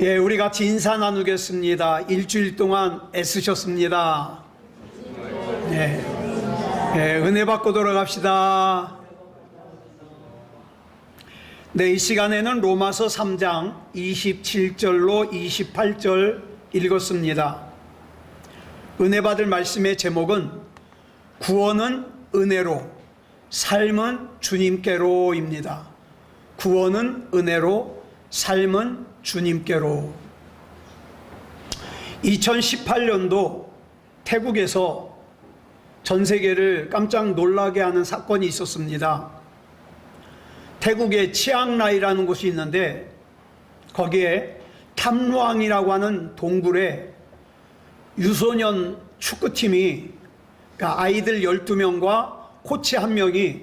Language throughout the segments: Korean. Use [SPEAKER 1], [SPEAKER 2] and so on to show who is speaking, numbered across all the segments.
[SPEAKER 1] 예, 우리 같이 인사 나누겠습니다. 일주일 동안 애쓰셨습니다. 예, 은혜 받고 돌아갑시다. 네, 이 시간에는 로마서 3장 27절로 28절 읽었습니다. 은혜 받을 말씀의 제목은 구원은 은혜로, 삶은 주님께로입니다. 구원은 은혜로, 삶은 주님께로. 2018년도 태국에서 전 세계를 깜짝 놀라게 하는 사건이 있었습니다. 태국의 치앙라이라는 곳이 있는데 거기에 탐루앙이라고 하는 동굴에 유소년 축구팀이, 그러니까 아이들 12명과 코치 1명이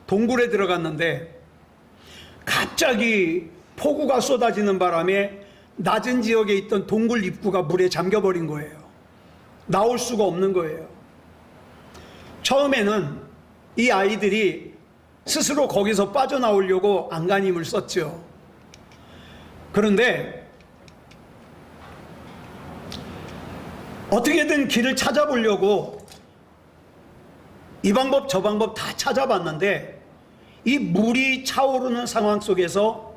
[SPEAKER 1] 동굴에 들어갔는데 갑자기 폭우가 쏟아지는 바람에 낮은 지역에 있던 동굴 입구가 물에 잠겨버린 거예요. 나올 수가 없는 거예요. 처음에는 이 아이들이 스스로 거기서 빠져나오려고 안간힘을 썼죠. 그런데 어떻게든 길을 찾아보려고 이 방법 저 방법 다 찾아봤는데 이 물이 차오르는 상황 속에서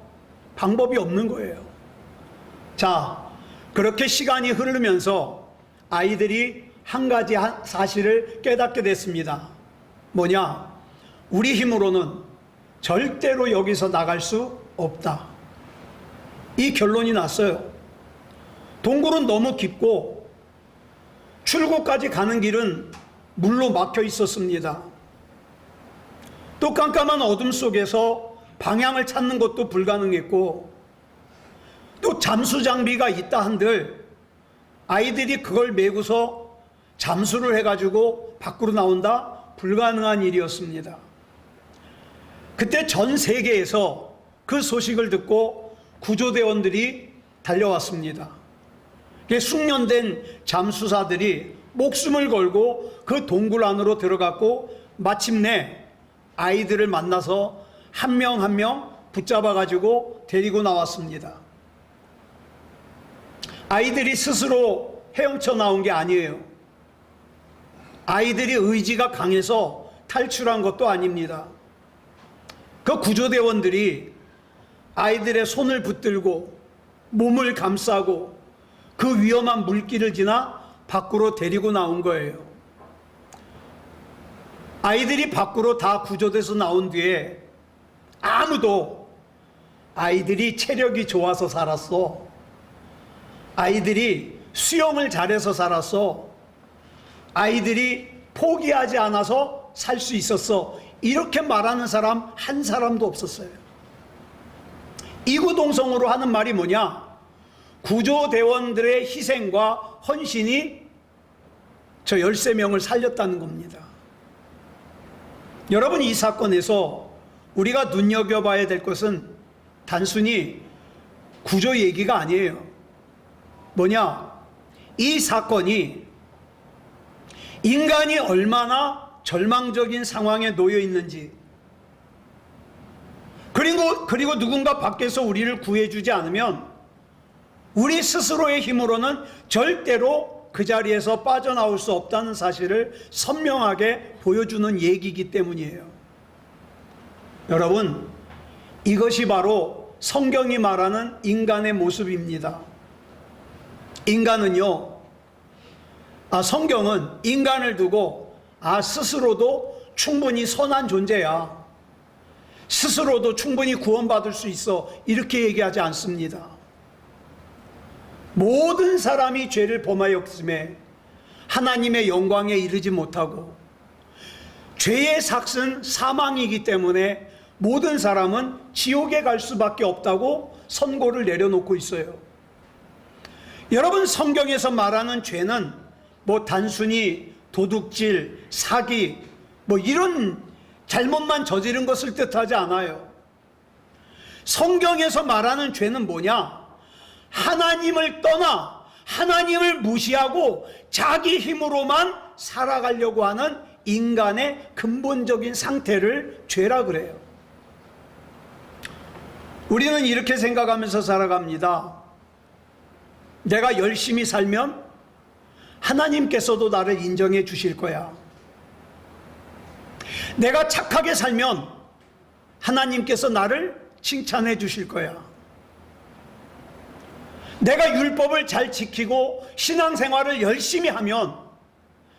[SPEAKER 1] 방법이 없는 거예요. 자, 그렇게 시간이 흐르면서 아이들이 한 가지 사실을 깨닫게 됐습니다. 뭐냐? 우리 힘으로는 절대로 여기서 나갈 수 없다. 이 결론이 났어요. 동굴은 너무 깊고 출구까지 가는 길은 물로 막혀 있었습니다. 또 깜깜한 어둠 속에서 방향을 찾는 것도 불가능했고, 또 잠수 장비가 있다 한들 아이들이 그걸 메고서 잠수를 해가지고 밖으로 나온다? 불가능한 일이었습니다. 그때 전 세계에서 그 소식을 듣고 구조대원들이 달려왔습니다. 숙련된 잠수사들이 목숨을 걸고 그 동굴 안으로 들어갔고 마침내 아이들을 만나서 한 명 한 명 붙잡아가지고 데리고 나왔습니다. 아이들이 스스로 헤엄쳐 나온 게 아니에요. 아이들이 의지가 강해서 탈출한 것도 아닙니다. 그 구조대원들이 아이들의 손을 붙들고 몸을 감싸고 그 위험한 물길을 지나 밖으로 데리고 나온 거예요. 아이들이 밖으로 다 구조돼서 나온 뒤에 아무도 아이들이 체력이 좋아서 살았어, 아이들이 수영을 잘해서 살았어, 아이들이 포기하지 않아서 살 수 있었어, 이렇게 말하는 사람 한 사람도 없었어요. 이구동성으로 하는 말이 뭐냐? 구조대원들의 희생과 헌신이 저 13명을 살렸다는 겁니다. 여러분, 이 사건에서 우리가 눈여겨봐야 될 것은 단순히 구조 얘기가 아니에요. 뭐냐? 이 사건이 인간이 얼마나 절망적인 상황에 놓여 있는지, 그리고 누군가 밖에서 우리를 구해주지 않으면 우리 스스로의 힘으로는 절대로 그 자리에서 빠져나올 수 없다는 사실을 선명하게 보여주는 얘기이기 때문이에요. 여러분, 이것이 바로 성경이 말하는 인간의 모습입니다. 인간은요, 성경은 인간을 두고 스스로도 충분히 선한 존재야, 스스로도 충분히 구원받을 수 있어, 이렇게 얘기하지 않습니다. 모든 사람이 죄를 범하였음에 하나님의 영광에 이르지 못하고 죄의 삭은 사망이기 때문에 모든 사람은 지옥에 갈 수밖에 없다고 선고를 내려놓고 있어요. 여러분, 성경에서 말하는 죄는 단순히 도둑질, 사기, 이런 잘못만 저지른 것을 뜻하지 않아요. 성경에서 말하는 죄는 뭐냐? 하나님을 떠나 하나님을 무시하고 자기 힘으로만 살아가려고 하는 인간의 근본적인 상태를 죄라 그래요. 우리는 이렇게 생각하면서 살아갑니다. 내가 열심히 살면 하나님께서도 나를 인정해 주실 거야. 내가 착하게 살면 하나님께서 나를 칭찬해 주실 거야. 내가 율법을 잘 지키고 신앙생활을 열심히 하면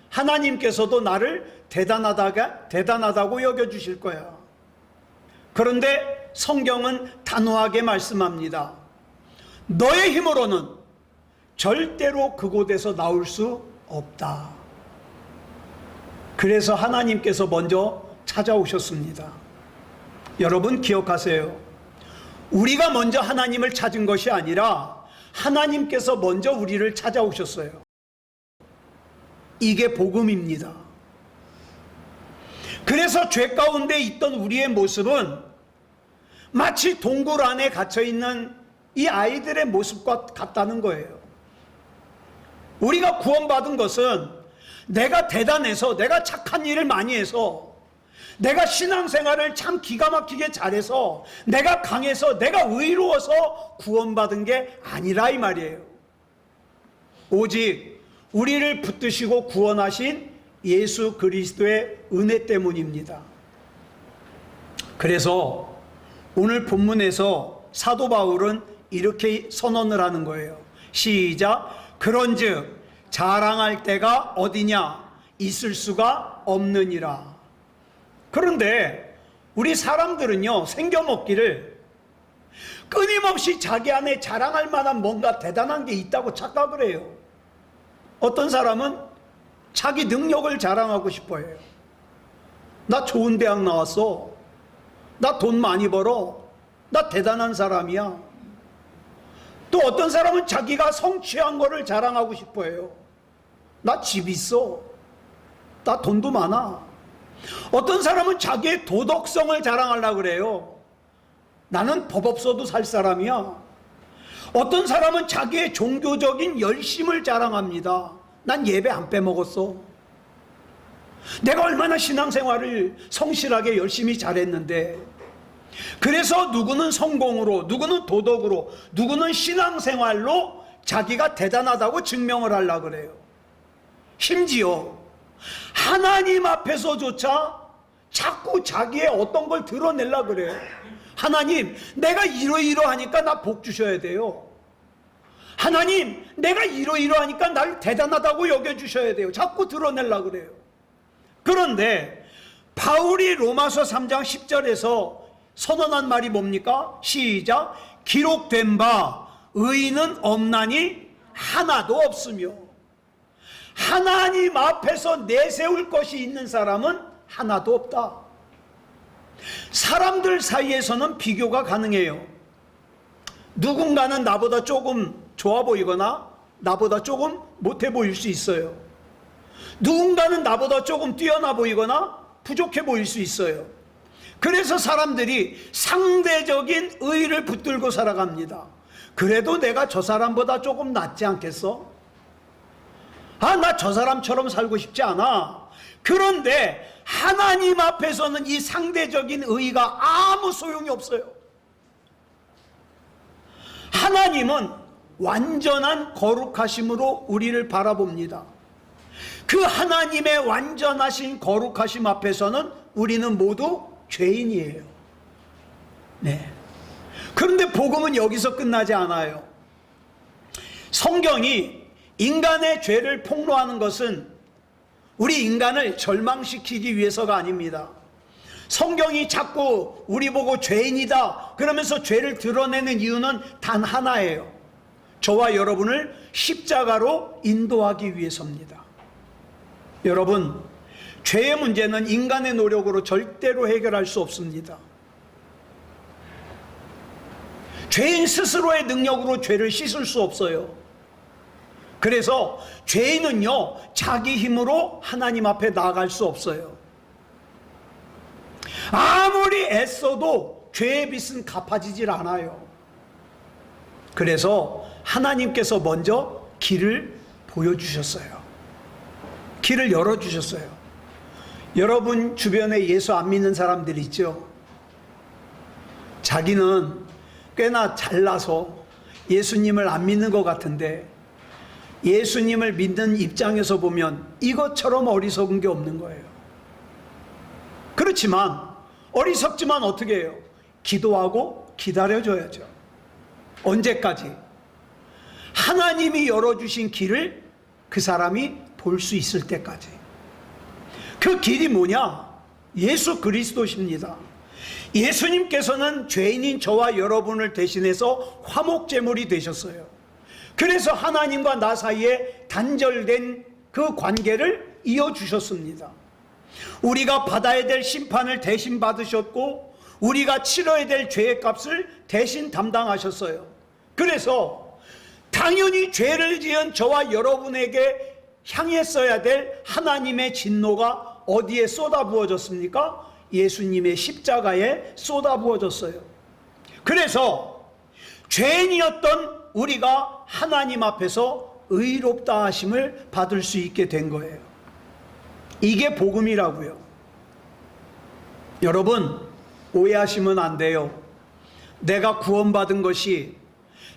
[SPEAKER 1] 하나님께서도 나를 대단하다고 여겨주실 거야. 그런데 성경은 단호하게 말씀합니다. 너의 힘으로는 절대로 그곳에서 나올 수 없다. 그래서 하나님께서 먼저 찾아오셨습니다. 여러분 기억하세요. 우리가 먼저 하나님을 찾은 것이 아니라 하나님께서 먼저 우리를 찾아오셨어요. 이게 복음입니다. 그래서 죄 가운데 있던 우리의 모습은 마치 동굴 안에 갇혀있는 이 아이들의 모습과 같다는 거예요. 우리가 구원받은 것은 내가 대단해서, 내가 착한 일을 많이 해서, 내가 신앙생활을 참 기가 막히게 잘해서, 내가 강해서, 내가 의로워서 구원받은 게 아니라 이 말이에요. 오직 우리를 붙드시고 구원하신 예수 그리스도의 은혜 때문입니다. 그래서 오늘 본문에서 사도 바울은 이렇게 선언을 하는 거예요. 시작. 그런즉 자랑할 때가 어디냐? 있을 수가 없느니라. 그런데 우리 사람들은요, 생겨먹기를 끊임없이 자기 안에 자랑할 만한 뭔가 대단한 게 있다고 착각을 해요. 어떤 사람은 자기 능력을 자랑하고 싶어 해요. 나 좋은 대학 나왔어. 나 돈 많이 벌어. 나 대단한 사람이야. 또 어떤 사람은 자기가 성취한 거를 자랑하고 싶어 해요. 나 집 있어. 나 돈도 많아. 어떤 사람은 자기의 도덕성을 자랑하려고 그래요. 나는 법 없어도 살 사람이야. 어떤 사람은 자기의 종교적인 열심을 자랑합니다. 난 예배 안 빼먹었어. 내가 얼마나 신앙생활을 성실하게 열심히 잘했는데. 그래서 누구는 성공으로, 누구는 도덕으로, 누구는 신앙생활로 자기가 대단하다고 증명을 하려고 그래요. 심지어 하나님 앞에서조차 자꾸 자기의 어떤 걸 드러내려고 그래요. 하나님, 내가 이러이러하니까 나 복 주셔야 돼요. 하나님, 내가 이러이러하니까 날 대단하다고 여겨주셔야 돼요. 자꾸 드러내려고 그래요. 그런데 바울이 로마서 3장 10절에서 선언한 말이 뭡니까? 시작. 기록된 바 의인은 없나니 하나도 없으며. 하나님 앞에서 내세울 것이 있는 사람은 하나도 없다. 사람들 사이에서는 비교가 가능해요. 누군가는 나보다 조금 좋아 보이거나 나보다 조금 못해 보일 수 있어요. 누군가는 나보다 조금 뛰어나 보이거나 부족해 보일 수 있어요. 그래서 사람들이 상대적인 의의를 붙들고 살아갑니다. 그래도 내가 저 사람보다 조금 낫지 않겠어? 아, 나 저 사람처럼 살고 싶지 않아. 그런데 하나님 앞에서는 이 상대적인 의의가 아무 소용이 없어요. 하나님은 완전한 거룩하심으로 우리를 바라봅니다. 그 하나님의 완전하신 거룩하심 앞에서는 우리는 모두 죄인이에요. 네. 그런데 복음은 여기서 끝나지 않아요. 성경이 인간의 죄를 폭로하는 것은 우리 인간을 절망시키기 위해서가 아닙니다. 성경이 자꾸 우리 보고 죄인이다 그러면서 죄를 드러내는 이유는 단 하나예요. 저와 여러분을 십자가로 인도하기 위해서입니다. 여러분, 죄의 문제는 인간의 노력으로 절대로 해결할 수 없습니다. 죄인 스스로의 능력으로 죄를 씻을 수 없어요. 그래서 죄인은요, 자기 힘으로 하나님 앞에 나아갈 수 없어요. 아무리 애써도 죄의 빚은 갚아지질 않아요. 그래서 하나님께서 먼저 길을 보여주셨어요. 길을 열어주셨어요. 여러분 주변에 예수 안 믿는 사람들 있죠? 자기는 꽤나 잘나서 예수님을 안 믿는 것 같은데 예수님을 믿는 입장에서 보면 이것처럼 어리석은 게 없는 거예요. 그렇지만 어리석지만 어떻게 해요? 기도하고 기다려줘야죠. 언제까지? 하나님이 열어주신 길을 그 사람이 볼 수 있을 때까지. 그 길이 뭐냐? 예수 그리스도십니다. 예수님께서는 죄인인 저와 여러분을 대신해서 화목제물이 되셨어요. 그래서 하나님과 나 사이에 단절된 그 관계를 이어주셨습니다. 우리가 받아야 될 심판을 대신 받으셨고 우리가 치러야 될 죄의 값을 대신 담당하셨어요. 그래서 당연히 죄를 지은 저와 여러분에게 향했어야 될 하나님의 진노가 어디에 쏟아부어졌습니까? 예수님의 십자가에 쏟아부어졌어요. 그래서 죄인이었던 우리가 하나님 앞에서 의롭다 하심을 받을 수 있게 된 거예요. 이게 복음이라고요. 여러분, 오해하시면 안 돼요. 내가 구원받은 것이,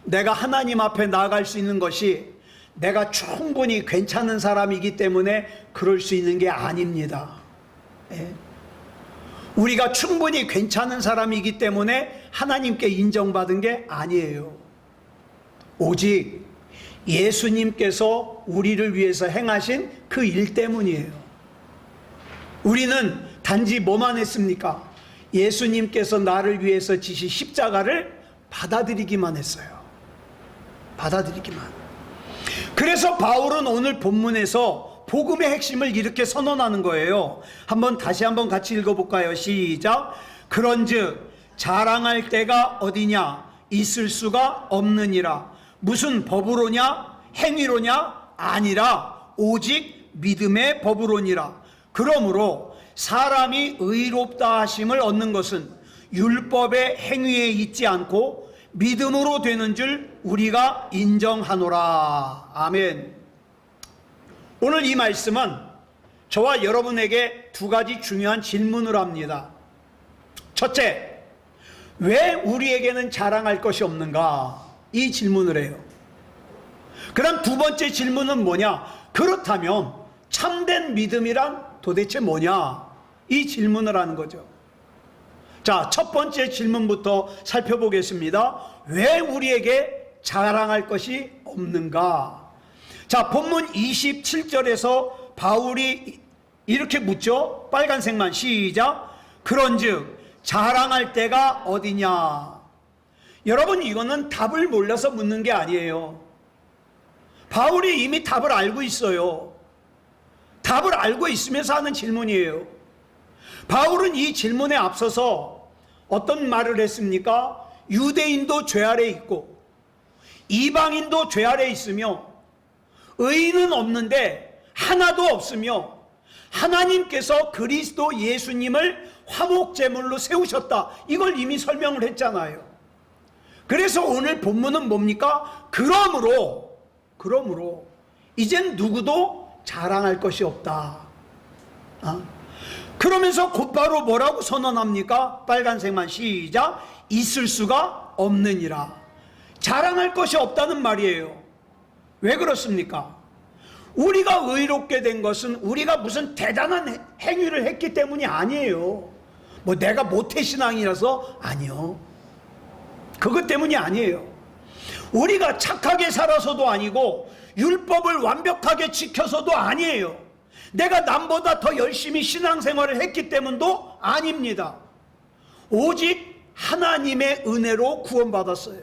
[SPEAKER 1] 내가 하나님 앞에 나아갈 수 있는 것이 내가 충분히 괜찮은 사람이기 때문에 그럴 수 있는 게 아닙니다. 예. 우리가 충분히 괜찮은 사람이기 때문에 하나님께 인정받은 게 아니에요. 오직 예수님께서 우리를 위해서 행하신 그 일 때문이에요. 우리는 단지 뭐만 했습니까? 예수님께서 나를 위해서 지신 십자가를 받아들이기만 했어요. 받아들이기만. 그래서 바울은 오늘 본문에서 복음의 핵심을 이렇게 선언하는 거예요. 다시 한번 같이 읽어볼까요? 시작. 그런즉 자랑할 때가 어디냐? 있을 수가 없느니라. 무슨 법으로냐? 행위로냐? 아니라 오직 믿음의 법으로니라. 그러므로 사람이 의롭다 하심을 얻는 것은 율법의 행위에 있지 않고 믿음으로 되는 줄 우리가 인정하노라. 아멘. 오늘 이 말씀은 저와 여러분에게 두 가지 중요한 질문을 합니다. 첫째, 왜 우리에게는 자랑할 것이 없는가? 이 질문을 해요. 그럼 두 번째 질문은 뭐냐? 그렇다면 참된 믿음이란 도대체 뭐냐? 이 질문을 하는 거죠. 자, 첫 번째 질문부터 살펴보겠습니다. 왜 우리에게 자랑할 것이 없는가? 자, 본문 27절에서 바울이 이렇게 묻죠. 빨간색만 시작. 그런즉 자랑할 때가 어디냐? 여러분, 이거는 답을 몰라서 묻는 게 아니에요. 바울이 이미 답을 알고 있어요. 답을 알고 있으면서 하는 질문이에요. 바울은 이 질문에 앞서서 어떤 말을 했습니까? 유대인도 죄 아래 있고 이방인도 죄 아래 있으며 의인은 없는데 하나도 없으며 하나님께서 그리스도 예수님을 화목제물로 세우셨다. 이걸 이미 설명을 했잖아요. 그래서 오늘 본문은 뭡니까? 그러므로 이젠 누구도 자랑할 것이 없다. 그러면서 곧바로 뭐라고 선언합니까? 빨간색만 시작. 있을 수가 없느니라. 자랑할 것이 없다는 말이에요. 왜 그렇습니까? 우리가 의롭게 된 것은 우리가 무슨 대단한 행위를 했기 때문이 아니에요. 뭐 내가 모태신앙이라서 아니요. 그것 때문이 아니에요. 우리가 착하게 살아서도 아니고 율법을 완벽하게 지켜서도 아니에요. 내가 남보다 더 열심히 신앙생활을 했기 때문도 아닙니다. 오직 하나님의 은혜로 구원받았어요.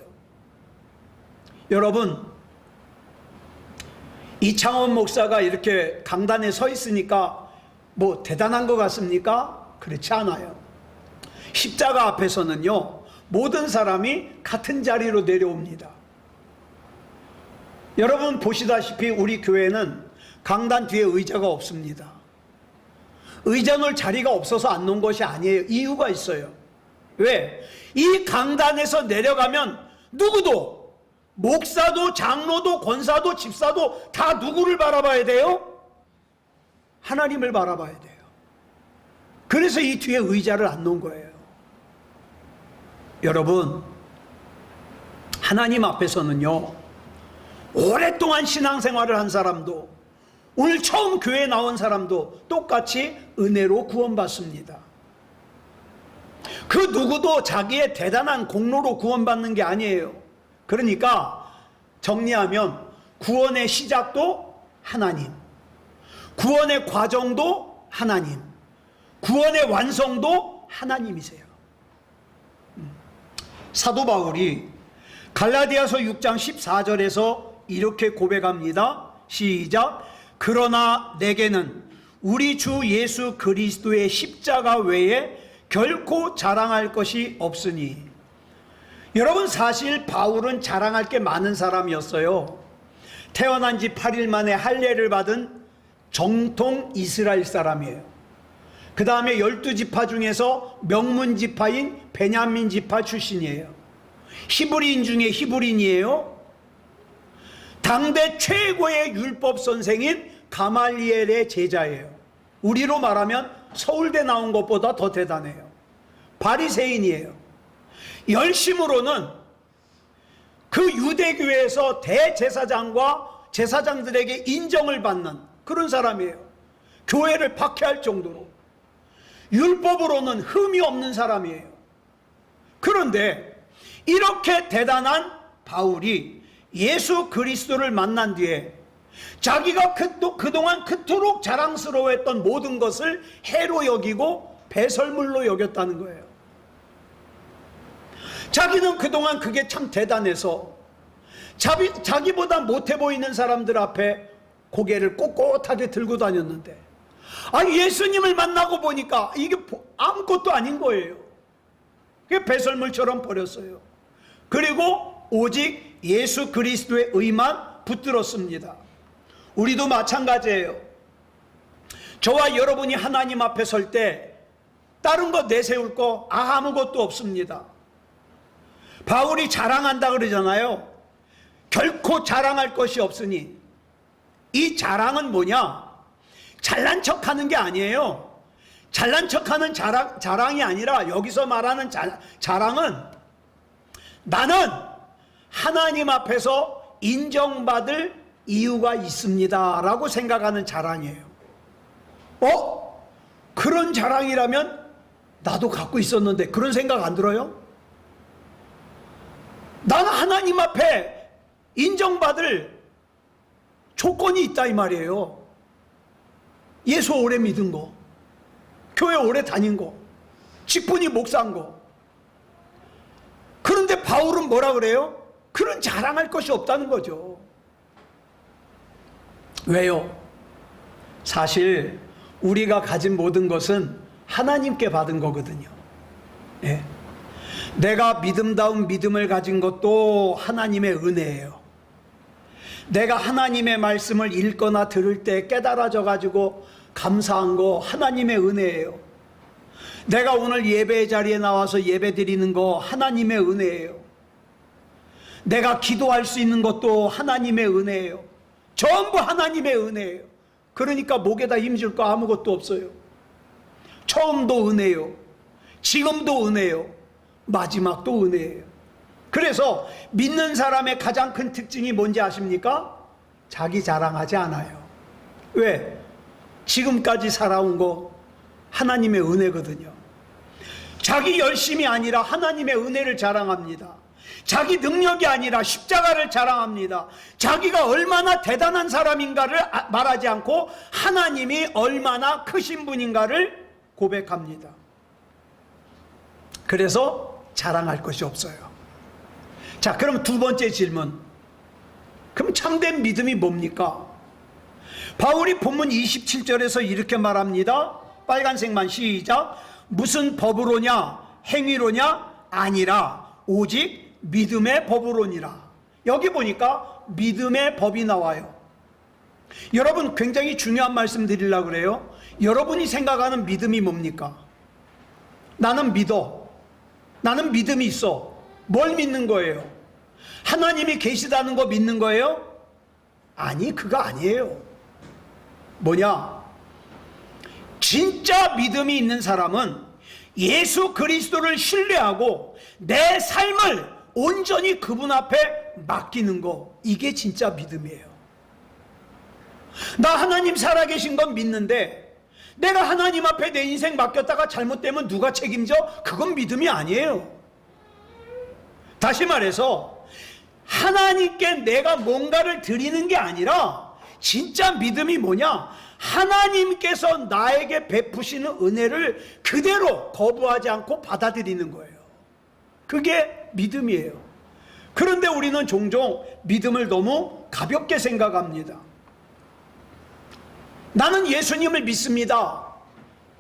[SPEAKER 1] 여러분, 이창원 목사가 이렇게 강단에 서 있으니까 뭐 대단한 것 같습니까? 그렇지 않아요. 십자가 앞에서는요, 모든 사람이 같은 자리로 내려옵니다. 여러분 보시다시피 우리 교회는 강단 뒤에 의자가 없습니다. 의자 놓을 자리가 없어서 안 놓은 것이 아니에요. 이유가 있어요. 왜? 이 강단에서 내려가면 누구도, 목사도 장로도 권사도 집사도 다 누구를 바라봐야 돼요? 하나님을 바라봐야 돼요. 그래서 이 뒤에 의자를 안 놓은 거예요. 여러분, 하나님 앞에서는요, 오랫동안 신앙생활을 한 사람도, 오늘 처음 교회에 나온 사람도 똑같이 은혜로 구원받습니다. 그 누구도 자기의 대단한 공로로 구원받는 게 아니에요. 그러니까 정리하면 구원의 시작도 하나님, 구원의 과정도 하나님, 구원의 완성도 하나님이세요. 사도 바울이 갈라디아서 6장 14절에서 이렇게 고백합니다. 시작. 그러나 내게는 우리 주 예수 그리스도의 십자가 외에 결코 자랑할 것이 없으니. 여러분, 사실 바울은 자랑할 게 많은 사람이었어요. 태어난 지 8일 만에 할례를 받은 정통 이스라엘 사람이에요. 그 다음에 12지파 중에서 명문 지파인 베냐민 지파 출신이에요. 히브리인 중에 히브리인이에요. 당대 최고의 율법 선생인 가말리엘의 제자예요. 우리로 말하면 서울대 나온 것보다 더 대단해요. 바리새인이에요. 열심으로는 그 유대교회에서 대제사장과 제사장들에게 인정을 받는 그런 사람이에요. 교회를 박해할 정도로 율법으로는 흠이 없는 사람이에요. 그런데 이렇게 대단한 바울이 예수 그리스도를 만난 뒤에 자기가 그동안 그토록 자랑스러워했던 모든 것을 해로 여기고 배설물로 여겼다는 거예요. 자기는 그동안 그게 참 대단해서 자기보다 못해 보이는 사람들 앞에 고개를 꼿꼿하게 들고 다녔는데, 예수님을 만나고 보니까 이게 아무것도 아닌 거예요. 그게 배설물처럼 버렸어요. 그리고 오직 예수 그리스도의 의만 붙들었습니다. 우리도 마찬가지예요. 저와 여러분이 하나님 앞에 설 때 다른 거 내세울 거 아무것도 없습니다. 바울이 자랑한다 그러잖아요. 결코 자랑할 것이 없으니. 이 자랑은 뭐냐? 잘난 척하는 게 아니에요. 잘난 척하는 자랑이 아니라 여기서 말하는 자랑은 나는 하나님 앞에서 인정받을 이유가 있습니다 라고 생각하는 자랑이에요. 그런 자랑이라면 나도 갖고 있었는데 그런 생각 안 들어요? 나는 하나님 앞에 인정받을 조건이 있다 이 말이에요. 예수 오래 믿은 거, 교회 오래 다닌 거, 직분이 목사인 거. 그런데 바울은 뭐라 그래요? 그런 자랑할 것이 없다는 거죠. 왜요? 사실 우리가 가진 모든 것은 하나님께 받은 거거든요. 예. 내가 믿음다운 믿음을 가진 것도 하나님의 은혜예요. 내가 하나님의 말씀을 읽거나 들을 때 깨달아져 가지고 감사한 거 하나님의 은혜예요. 내가 오늘 예배 자리에 나와서 예배 드리는 거 하나님의 은혜예요. 내가 기도할 수 있는 것도 하나님의 은혜예요. 전부 하나님의 은혜예요. 그러니까 목에다 힘줄 거 아무것도 없어요. 처음도 은혜요, 지금도 은혜요, 마지막도 은혜예요. 그래서 믿는 사람의 가장 큰 특징이 뭔지 아십니까? 자기 자랑하지 않아요. 왜? 지금까지 살아온 거 하나님의 은혜거든요. 자기 열심이 아니라 하나님의 은혜를 자랑합니다. 자기 능력이 아니라 십자가를 자랑합니다. 자기가 얼마나 대단한 사람인가를 말하지 않고 하나님이 얼마나 크신 분인가를 고백합니다. 그래서 자랑할 것이 없어요. 자, 그럼 두 번째 질문. 그럼 참된 믿음이 뭡니까? 바울이 본문 27절에서 이렇게 말합니다. 빨간색만 시작. 무슨 법으로냐? 행위로냐? 아니라 오직 믿음의 법으로니라. 여기 보니까 믿음의 법이 나와요. 여러분, 굉장히 중요한 말씀 드리려고 그래요. 여러분이 생각하는 믿음이 뭡니까? 나는 믿어. 나는 믿음이 있어. 뭘 믿는 거예요? 하나님이 계시다는 거 믿는 거예요? 아니, 그거 아니에요. 뭐냐? 진짜 믿음이 있는 사람은 예수 그리스도를 신뢰하고 내 삶을 온전히 그분 앞에 맡기는 거, 이게 진짜 믿음이에요. 나 하나님 살아계신 건 믿는데 내가 하나님 앞에 내 인생 맡겼다가 잘못되면 누가 책임져? 그건 믿음이 아니에요. 다시 말해서 하나님께 내가 뭔가를 드리는 게 아니라 진짜 믿음이 뭐냐? 하나님께서 나에게 베푸시는 은혜를 그대로 거부하지 않고 받아들이는 거예요. 그게 믿음이에요. 그런데 우리는 종종 믿음을 너무 가볍게 생각합니다. 나는 예수님을 믿습니다.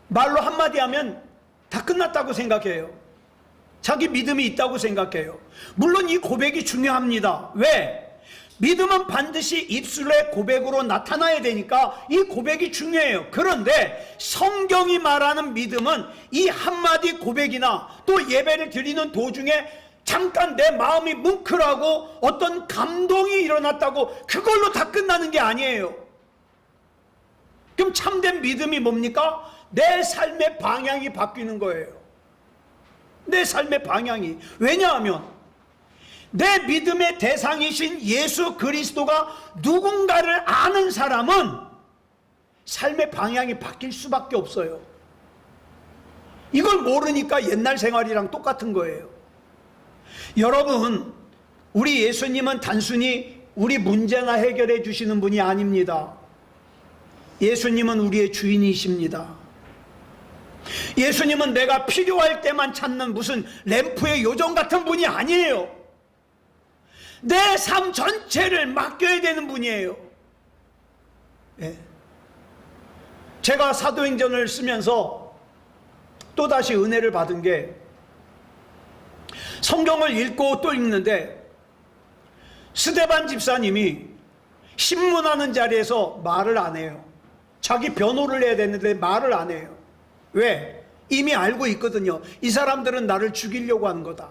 [SPEAKER 1] 말로 한마디 하면 다 끝났다고 생각해요. 자기 믿음이 있다고 생각해요. 물론 이 고백이 중요합니다. 왜? 믿음은 반드시 입술의 고백으로 나타나야 되니까 이 고백이 중요해요. 그런데 성경이 말하는 믿음은 이 한마디 고백이나 또 예배를 드리는 도중에 잠깐 내 마음이 뭉클하고 어떤 감동이 일어났다고 그걸로 다 끝나는 게 아니에요. 그럼 참된 믿음이 뭡니까? 내 삶의 방향이 바뀌는 거예요. 내 삶의 방향이. 왜냐하면 내 믿음의 대상이신 예수 그리스도가 누군가를 아는 사람은 삶의 방향이 바뀔 수밖에 없어요. 이걸 모르니까 옛날 생활이랑 똑같은 거예요. 여러분, 우리 예수님은 단순히 우리 문제나 해결해 주시는 분이 아닙니다. 예수님은 우리의 주인이십니다. 예수님은 내가 필요할 때만 찾는 무슨 램프의 요정 같은 분이 아니에요. 내 삶 전체를 맡겨야 되는 분이에요. 네. 제가 사도행전을 쓰면서 또다시 은혜를 받은 게 성경을 읽고 또 읽는데 스데반 집사님이 신문하는 자리에서 말을 안 해요. 자기 변호를 해야 되는데 말을 안 해요. 왜? 이미 알고 있거든요. 이 사람들은 나를 죽이려고 하는 거다.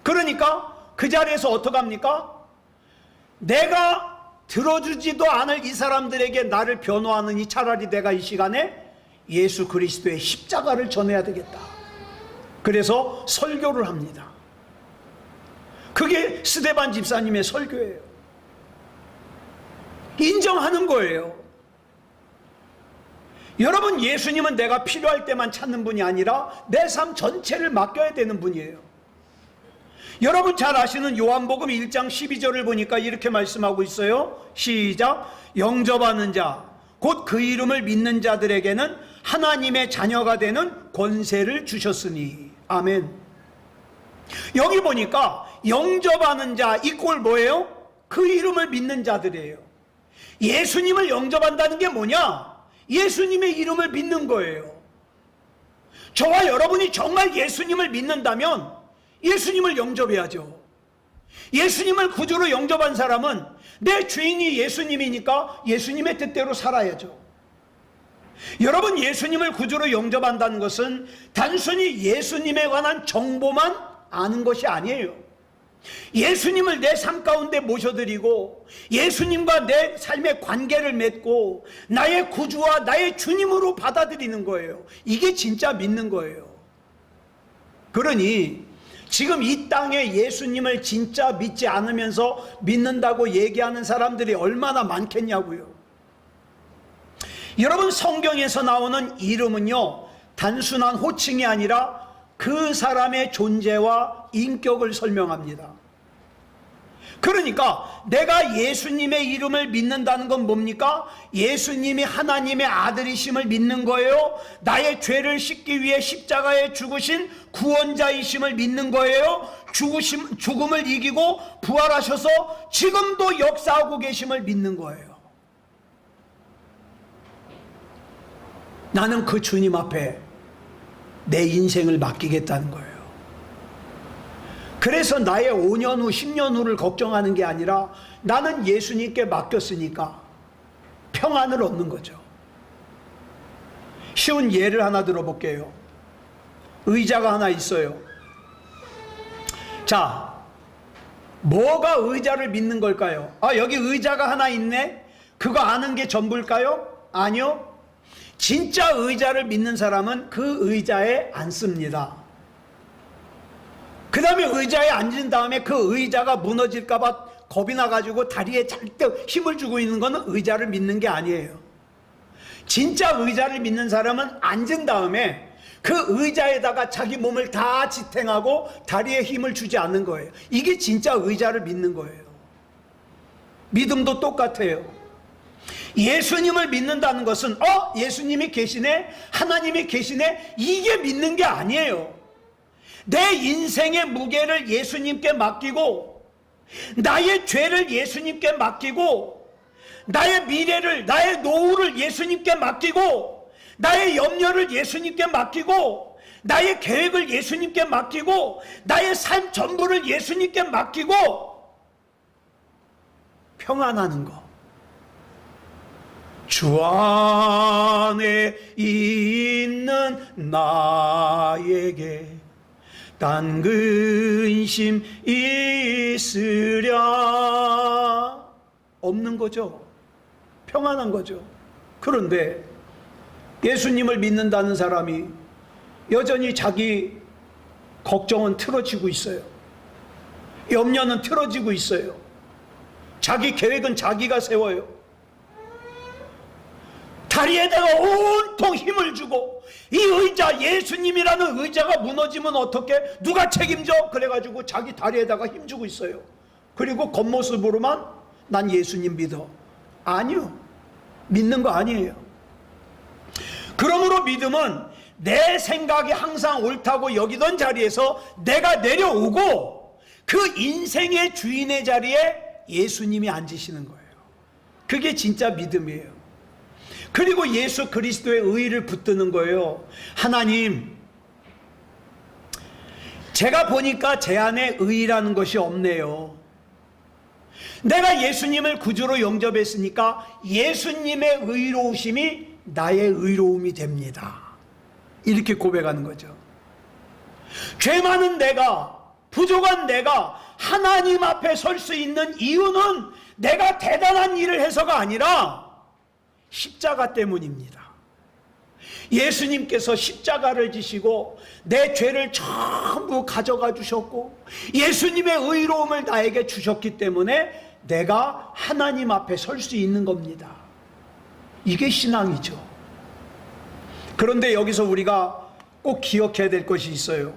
[SPEAKER 1] 그러니까 그 자리에서 어떡합니까? 내가 들어주지도 않을 이 사람들에게 나를 변호하느니 차라리 내가 이 시간에 예수 그리스도의 십자가를 전해야 되겠다. 그래서 설교를 합니다. 그게 스데반 집사님의 설교예요. 인정하는 거예요. 여러분, 예수님은 내가 필요할 때만 찾는 분이 아니라 내 삶 전체를 맡겨야 되는 분이에요. 여러분 잘 아시는 요한복음 1장 12절을 보니까 이렇게 말씀하고 있어요. 시작. 영접하는 자, 곧 그 이름을 믿는 자들에게는 하나님의 자녀가 되는 권세를 주셨으니. 아멘. 여기 보니까 영접하는 자 이꼴 뭐예요? 그 이름을 믿는 자들이에요. 예수님을 영접한다는 게 뭐냐? 예수님의 이름을 믿는 거예요. 저와 여러분이 정말 예수님을 믿는다면 예수님을 영접해야죠. 예수님을 구주로 영접한 사람은 내 주인이 예수님이니까 예수님의 뜻대로 살아야죠. 여러분, 예수님을 구주로 영접한다는 것은 단순히 예수님에 관한 정보만 아는 것이 아니에요. 예수님을 내 삶 가운데 모셔드리고 예수님과 내 삶의 관계를 맺고 나의 구주와 나의 주님으로 받아들이는 거예요. 이게 진짜 믿는 거예요. 그러니 지금 이 땅에 예수님을 진짜 믿지 않으면서 믿는다고 얘기하는 사람들이 얼마나 많겠냐고요. 여러분, 성경에서 나오는 이름은요, 단순한 호칭이 아니라 그 사람의 존재와 인격을 설명합니다. 그러니까 내가 예수님의 이름을 믿는다는 건 뭡니까? 예수님이 하나님의 아들이심을 믿는 거예요. 나의 죄를 씻기 위해 십자가에 죽으신 구원자이심을 믿는 거예요. 죽음을 이기고 부활하셔서 지금도 역사하고 계심을 믿는 거예요. 나는 그 주님 앞에 내 인생을 맡기겠다는 거예요. 그래서 나의 5년 후, 10년 후를 걱정하는 게 아니라 나는 예수님께 맡겼으니까 평안을 얻는 거죠. 쉬운 예를 하나 들어볼게요. 의자가 하나 있어요. 자, 뭐가 의자를 믿는 걸까요? 아, 여기 의자가 하나 있네? 그거 아는 게 전부일까요? 아니요. 진짜 의자를 믿는 사람은 그 의자에 앉습니다. 그 다음에 의자에 앉은 다음에 그 의자가 무너질까봐 겁이 나가지고 다리에 잔뜩 힘을 주고 있는 거는 의자를 믿는 게 아니에요. 진짜 의자를 믿는 사람은 앉은 다음에 그 의자에다가 자기 몸을 다 지탱하고 다리에 힘을 주지 않는 거예요. 이게 진짜 의자를 믿는 거예요. 믿음도 똑같아요. 예수님을 믿는다는 것은 예수님이 계시네, 하나님이 계시네, 이게 믿는 게 아니에요. 내 인생의 무게를 예수님께 맡기고, 나의 죄를 예수님께 맡기고, 나의 미래를, 나의 노후를 예수님께 맡기고, 나의 염려를 예수님께 맡기고, 나의 계획을 예수님께 맡기고, 나의 삶 전부를 예수님께 맡기고 평안하는 거. 주 안에 있는 나에게 단 근심 있으랴. 없는 거죠. 평안한 거죠. 그런데 예수님을 믿는다는 사람이 여전히 자기 걱정은 틀어지고 있어요. 염려는 틀어지고 있어요. 자기 계획은 자기가 세워요. 다리에다가 온통 힘을 주고, 이 의자, 예수님이라는 의자가 무너지면 어떻게, 누가 책임져? 그래가지고 자기 다리에다가 힘주고 있어요. 그리고 겉모습으로만 난 예수님 믿어. 아니요, 믿는 거 아니에요. 그러므로 믿음은 내 생각이 항상 옳다고 여기던 자리에서 내가 내려오고 그 인생의 주인의 자리에 예수님이 앉으시는 거예요. 그게 진짜 믿음이에요. 그리고 예수 그리스도의 의의를 붙드는 거예요. 하나님, 제가 보니까 제 안에 의의라는 것이 없네요. 내가 예수님을 구주로 영접했으니까 예수님의 의로우심이 나의 의로움이 됩니다. 이렇게 고백하는 거죠. 죄 많은 내가, 부족한 내가 하나님 앞에 설 수 있는 이유는 내가 대단한 일을 해서가 아니라 십자가 때문입니다. 예수님께서 십자가를 지시고 내 죄를 전부 가져가 주셨고 예수님의 의로움을 나에게 주셨기 때문에 내가 하나님 앞에 설 수 있는 겁니다. 이게 신앙이죠. 그런데 여기서 우리가 꼭 기억해야 될 것이 있어요.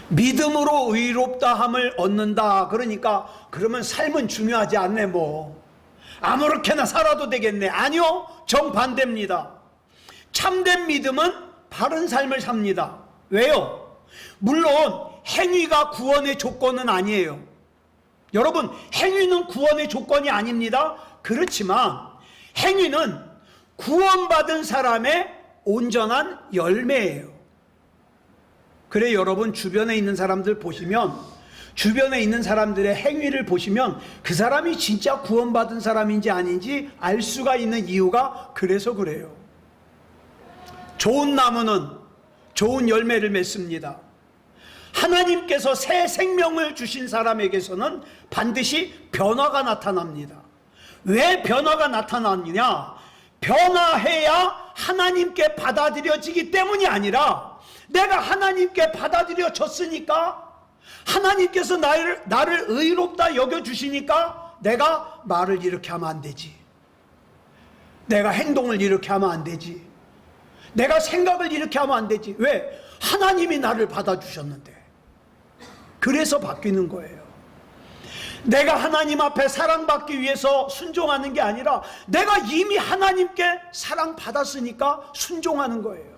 [SPEAKER 1] 믿음으로 의롭다함을 얻는다. 그러니까 그러면 삶은 중요하지 않네, 뭐 아무렇게나 살아도 되겠네. 아니요, 정반대입니다. 참된 믿음은 바른 삶을 삽니다. 왜요? 물론 행위가 구원의 조건은 아니에요. 여러분, 행위는 구원의 조건이 아닙니다. 그렇지만 행위는 구원받은 사람의 온전한 열매예요. 그래, 여러분 주변에 있는 사람들 보시면, 주변에 있는 사람들의 행위를 보시면 그 사람이 진짜 구원받은 사람인지 아닌지 알 수가 있는 이유가 그래서 그래요. 좋은 나무는 좋은 열매를 맺습니다. 하나님께서 새 생명을 주신 사람에게서는 반드시 변화가 나타납니다. 왜 변화가 나타나느냐? 변화해야 하나님께 받아들여지기 때문이 아니라 내가 하나님께 받아들여졌으니까, 하나님께서 나를 의롭다 여겨주시니까 내가 말을 이렇게 하면 안 되지, 내가 행동을 이렇게 하면 안 되지, 내가 생각을 이렇게 하면 안 되지. 왜? 하나님이 나를 받아주셨는데. 그래서 바뀌는 거예요. 내가 하나님 앞에 사랑받기 위해서 순종하는 게 아니라 내가 이미 하나님께 사랑받았으니까 순종하는 거예요.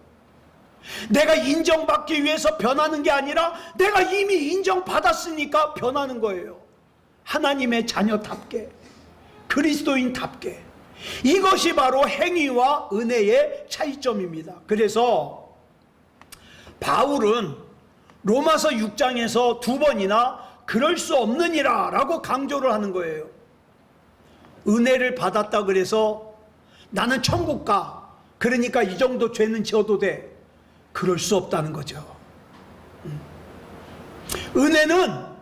[SPEAKER 1] 내가 인정받기 위해서 변하는 게 아니라 내가 이미 인정받았으니까 변하는 거예요. 하나님의 자녀답게, 그리스도인답게. 이것이 바로 행위와 은혜의 차이점입니다. 그래서 바울은 로마서 6장에서 2번이나 그럴 수 없느니라 라고 강조를 하는 거예요. 은혜를 받았다 그래서 나는 천국 가, 그러니까 이 정도 죄는 지어도 돼, 그럴 수 없다는 거죠. 은혜는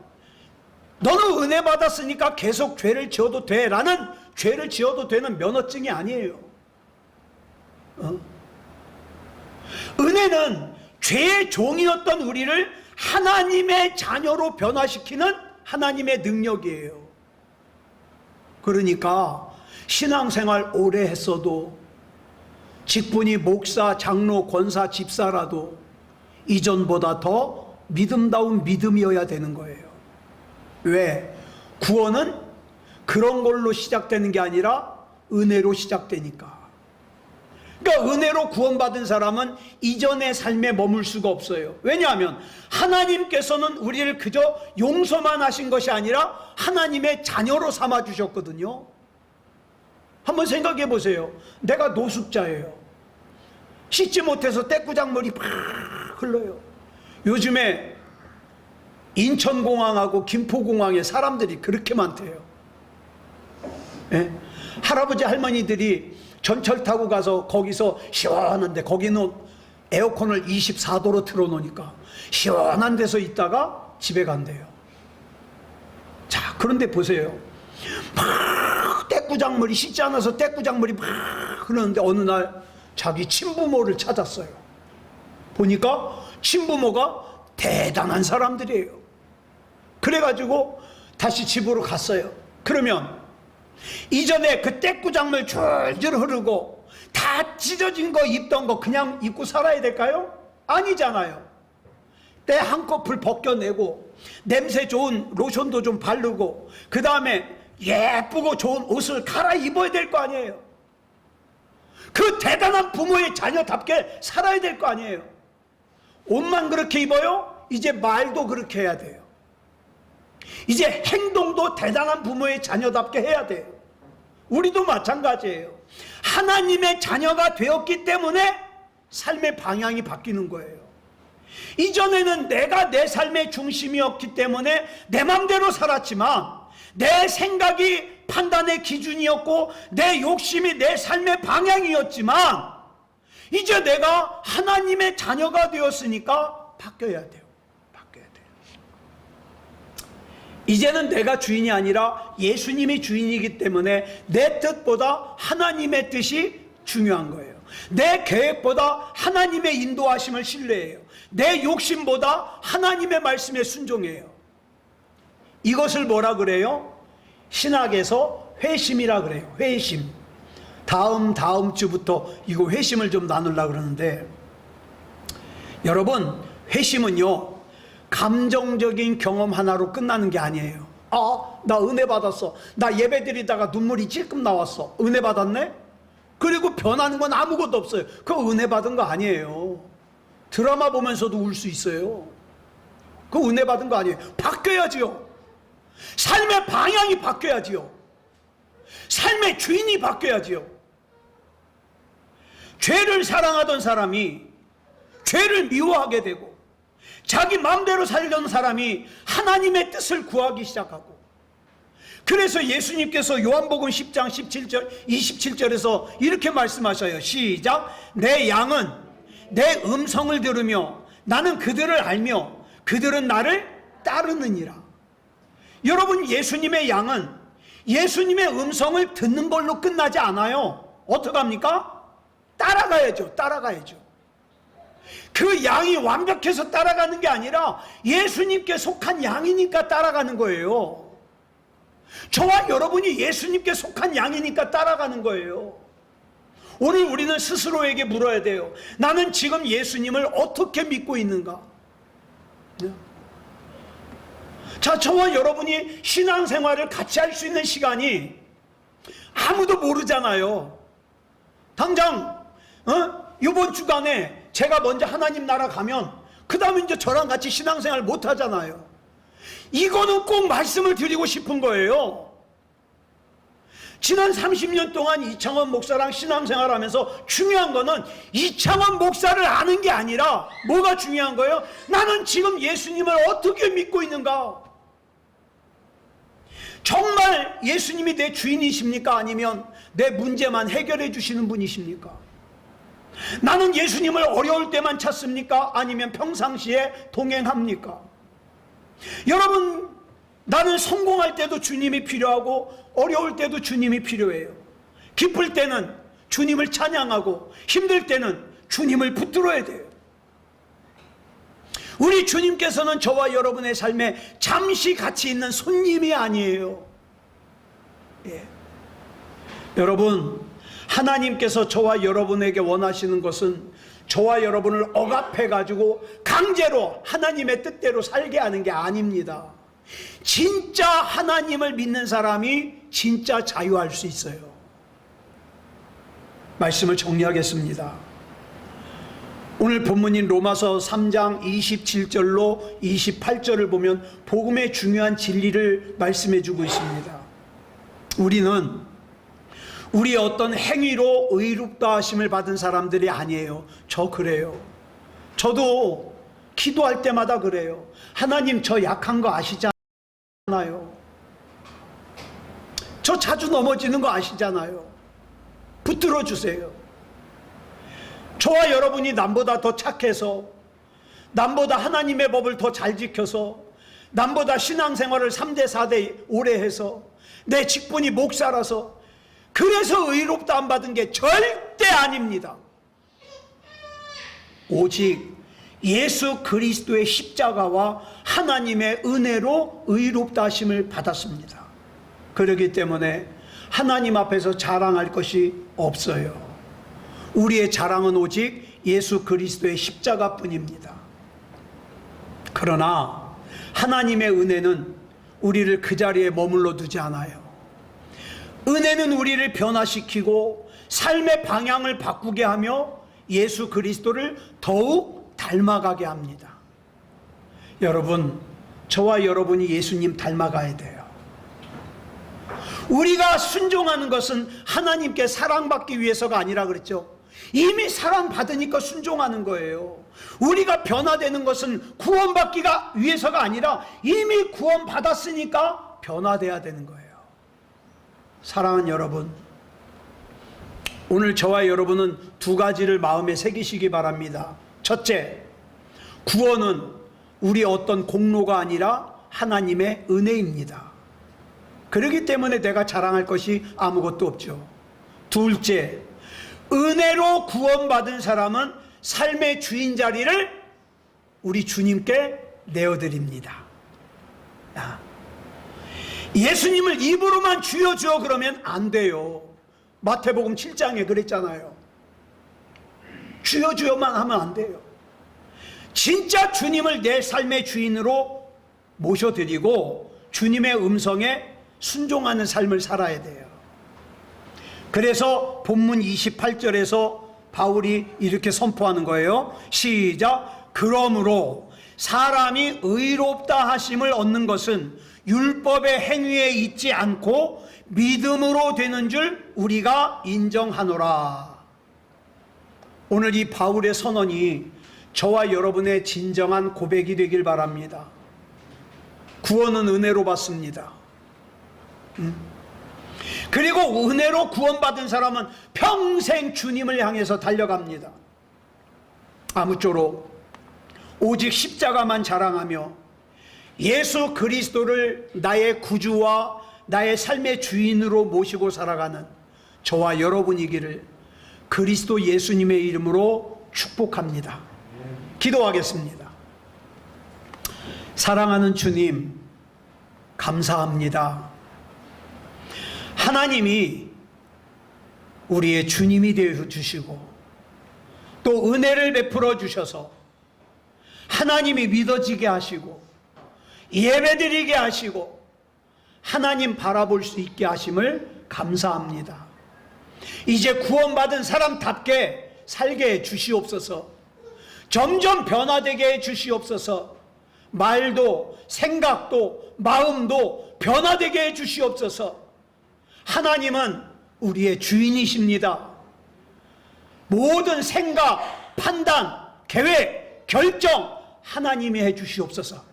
[SPEAKER 1] 너는 은혜 받았으니까 계속 죄를 지어도 돼 라는, 죄를 지어도 되는 면허증이 아니에요. 은혜는 죄의 종이었던 우리를 하나님의 자녀로 변화시키는 하나님의 능력이에요. 그러니까 신앙생활 오래 했어도, 직분이 목사, 장로, 권사, 집사라도 이전보다 더 믿음다운 믿음이어야 되는 거예요. 왜? 구원은 그런 걸로 시작되는 게 아니라 은혜로 시작되니까. 그러니까 은혜로 구원받은 사람은 이전의 삶에 머물 수가 없어요. 왜냐하면 하나님께서는 우리를 그저 용서만 하신 것이 아니라 하나님의 자녀로 삼아 주셨거든요. 한번 생각해 보세요. 내가 노숙자예요. 씻지 못해서 떼꾸장물이 팍 흘러요. 요즘에 인천공항하고 김포공항에 사람들이 그렇게 많대요. 예? 할아버지 할머니들이 전철 타고 가서 거기서 시원한데, 거기는 에어컨을 24도로 틀어놓으니까 시원한 데서 있다가 집에 간대요. 자, 그런데 보세요. 막 떼꾸장물이, 씻지 않아서 떼꾸장물이 막 흐르는데 어느 날 자기 친부모를 찾았어요. 보니까 친부모가 대단한 사람들이에요. 그래가지고 다시 집으로 갔어요. 그러면 이전에 그 떼꾸장물 줄줄 흐르고 다 찢어진 거 입던 거 그냥 입고 살아야 될까요? 아니잖아요. 때 한꺼풀 벗겨내고 냄새 좋은 로션도 좀 바르고 그 다음에 예쁘고 좋은 옷을 갈아입어야 될 거 아니에요. 그 대단한 부모의 자녀답게 살아야 될 거 아니에요. 옷만 그렇게 입어요? 이제 말도 그렇게 해야 돼요. 이제 행동도 대단한 부모의 자녀답게 해야 돼요. 우리도 마찬가지예요. 하나님의 자녀가 되었기 때문에 삶의 방향이 바뀌는 거예요. 이전에는 내가 내 삶의 중심이었기 때문에 내 맘대로 살았지만, 내 생각이 판단의 기준이었고 내 욕심이 내 삶의 방향이었지만, 이제 내가 하나님의 자녀가 되었으니까 바뀌어야 돼요. 바뀌어야 돼요. 이제는 내가 주인이 아니라 예수님이 주인이기 때문에 내 뜻보다 하나님의 뜻이 중요한 거예요. 내 계획보다 하나님의 인도하심을 신뢰해요. 내 욕심보다 하나님의 말씀에 순종해요. 이것을 뭐라 그래요? 신학에서 회심이라 그래요. 회심. 다음 주부터 이거 회심을 좀 나누려고 그러는데, 여러분, 회심은요 감정적인 경험 하나로 끝나는 게 아니에요. 나 은혜 받았어. 나 예배 드리다가 눈물이 찔끔 나왔어. 은혜 받았네? 그리고 변하는 건 아무것도 없어요. 그거 은혜 받은 거 아니에요. 드라마 보면서도 울 수 있어요. 그거 은혜 받은 거 아니에요. 바뀌어야지요. 삶의 방향이 바뀌어야지요. 삶의 주인이 바뀌어야지요. 죄를 사랑하던 사람이 죄를 미워하게 되고, 자기 마음대로 살려는 사람이 하나님의 뜻을 구하기 시작하고, 그래서 예수님께서 요한복음 10장 17절 27절에서 이렇게 말씀하셔요. 시작. 내 양은 내 음성을 들으며 나는 그들을 알며 그들은 나를 따르느니라. 여러분, 예수님의 양은 예수님의 음성을 듣는 걸로 끝나지 않아요. 어떡합니까? 따라가야죠. 따라가야죠. 그 양이 완벽해서 따라가는 게 아니라 예수님께 속한 양이니까 따라가는 거예요. 저와 여러분이 예수님께 속한 양이니까 따라가는 거예요. 오늘 우리는 스스로에게 물어야 돼요. 나는 지금 예수님을 어떻게 믿고 있는가? 자, 저와 여러분이 신앙생활을 같이 할 수 있는 시간이 아무도 모르잖아요. 당장 이번 주간에 제가 먼저 하나님 나라 가면 그 다음에 이제 저랑 같이 신앙생활 못 하잖아요. 이거는 꼭 말씀을 드리고 싶은 거예요. 지난 30년 동안 이창원 목사랑 신앙생활 하면서 중요한 거는 이창원 목사를 아는 게 아니라 뭐가 중요한 거예요? 나는 지금 예수님을 어떻게 믿고 있는가? 정말 예수님이 내 주인이십니까? 아니면 내 문제만 해결해 주시는 분이십니까? 나는 예수님을 어려울 때만 찾습니까? 아니면 평상시에 동행합니까? 여러분, 나는 성공할 때도 주님이 필요하고 어려울 때도 주님이 필요해요. 기쁠 때는 주님을 찬양하고 힘들 때는 주님을 붙들어야 돼요. 우리 주님께서는 저와 여러분의 삶에 잠시 같이 있는 손님이 아니에요. 예. 여러분, 하나님께서 저와 여러분에게 원하시는 것은 저와 여러분을 억압해가지고 강제로 하나님의 뜻대로 살게 하는 게 아닙니다. 진짜 하나님을 믿는 사람이 진짜 자유할 수 있어요. 말씀을 정리하겠습니다. 오늘 본문인 로마서 3장 27절로 28절을 보면 복음의 중요한 진리를 말씀해 주고 있습니다. 우리는 우리의 어떤 행위로 의롭다 하심을 받은 사람들이 아니에요. 저 그래요. 저도 기도할 때마다 그래요. 하나님, 저 약한 거 아시잖아요. 저 자주 넘어지는 거 아시잖아요. 붙들어 주세요. 저와 여러분이 남보다 더 착해서, 남보다 하나님의 법을 더 잘 지켜서, 남보다 신앙생활을 3대 4대 오래 해서, 내 직분이 목사라서 그래서 의롭다 안 받은 게 절대 아닙니다. 오직 예수 그리스도의 십자가와 하나님의 은혜로 의롭다 하심을 받았습니다. 그렇기 때문에 하나님 앞에서 자랑할 것이 없어요. 우리의 자랑은 오직 예수 그리스도의 십자가뿐입니다. 그러나 하나님의 은혜는 우리를 그 자리에 머물러 두지 않아요. 은혜는 우리를 변화시키고 삶의 방향을 바꾸게 하며 예수 그리스도를 더욱 닮아가게 합니다. 여러분, 저와 여러분이 예수님 닮아가야 돼요. 우리가 순종하는 것은 하나님께 사랑받기 위해서가 아니라 그랬죠. 이미 사랑받으니까 순종하는 거예요. 우리가 변화되는 것은 구원받기가 위해서가 아니라 이미 구원받았으니까 변화돼야 되는 거예요. 사랑하는 여러분, 오늘 저와 여러분은 두 가지를 마음에 새기시기 바랍니다. 첫째, 구원은 우리의 어떤 공로가 아니라 하나님의 은혜입니다. 그렇기 때문에 내가 자랑할 것이 아무것도 없죠. 둘째, 은혜로 구원받은 사람은 삶의 주인 자리를 우리 주님께 내어드립니다. 예수님을 입으로만 주여 주여 그러면 안 돼요. 마태복음 7장에 그랬잖아요. 주여 주여만 하면 안 돼요. 진짜 주님을 내 삶의 주인으로 모셔드리고 주님의 음성에 순종하는 삶을 살아야 돼요. 그래서 본문 28절에서 바울이 이렇게 선포하는 거예요. 시작. 그러므로 사람이 의롭다 하심을 얻는 것은 율법의 행위에 있지 않고 믿음으로 되는 줄 우리가 인정하노라. 오늘 이 바울의 선언이 저와 여러분의 진정한 고백이 되길 바랍니다. 구원은 은혜로 받습니다. 그리고 은혜로 구원받은 사람은 평생 주님을 향해서 달려갑니다. 아무쪼록 오직 십자가만 자랑하며 예수 그리스도를 나의 구주와 나의 삶의 주인으로 모시고 살아가는 저와 여러분이기를 그리스도 예수님의 이름으로 축복합니다. 기도하겠습니다. 사랑하는 주님, 감사합니다. 하나님이 우리의 주님이 되어 주시고 또 은혜를 베풀어 주셔서 하나님이 믿어지게 하시고 예배드리게 하시고 하나님 바라볼 수 있게 하심을 감사합니다. 이제 구원받은 사람답게 살게 해 주시옵소서. 점점 변화되게 해 주시옵소서. 말도 생각도 마음도 변화되게 해 주시옵소서. 하나님은 우리의 주인이십니다. 모든 생각, 판단, 계획, 결정 하나님이 해 주시옵소서.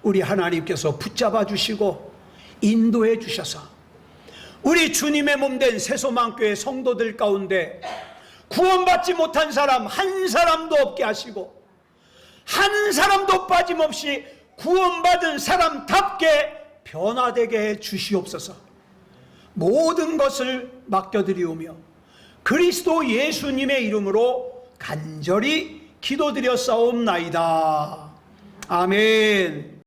[SPEAKER 1] 우리 하나님께서 붙잡아 주시고 인도해 주셔서 우리 주님의 몸된 새소망교회 성도들 가운데 구원받지 못한 사람 한 사람도 없게 하시고 한 사람도 빠짐없이 구원받은 사람답게 변화되게 해 주시옵소서. 모든 것을 맡겨드리오며 그리스도 예수님의 이름으로 간절히 기도드려 싸움나이다. 아멘.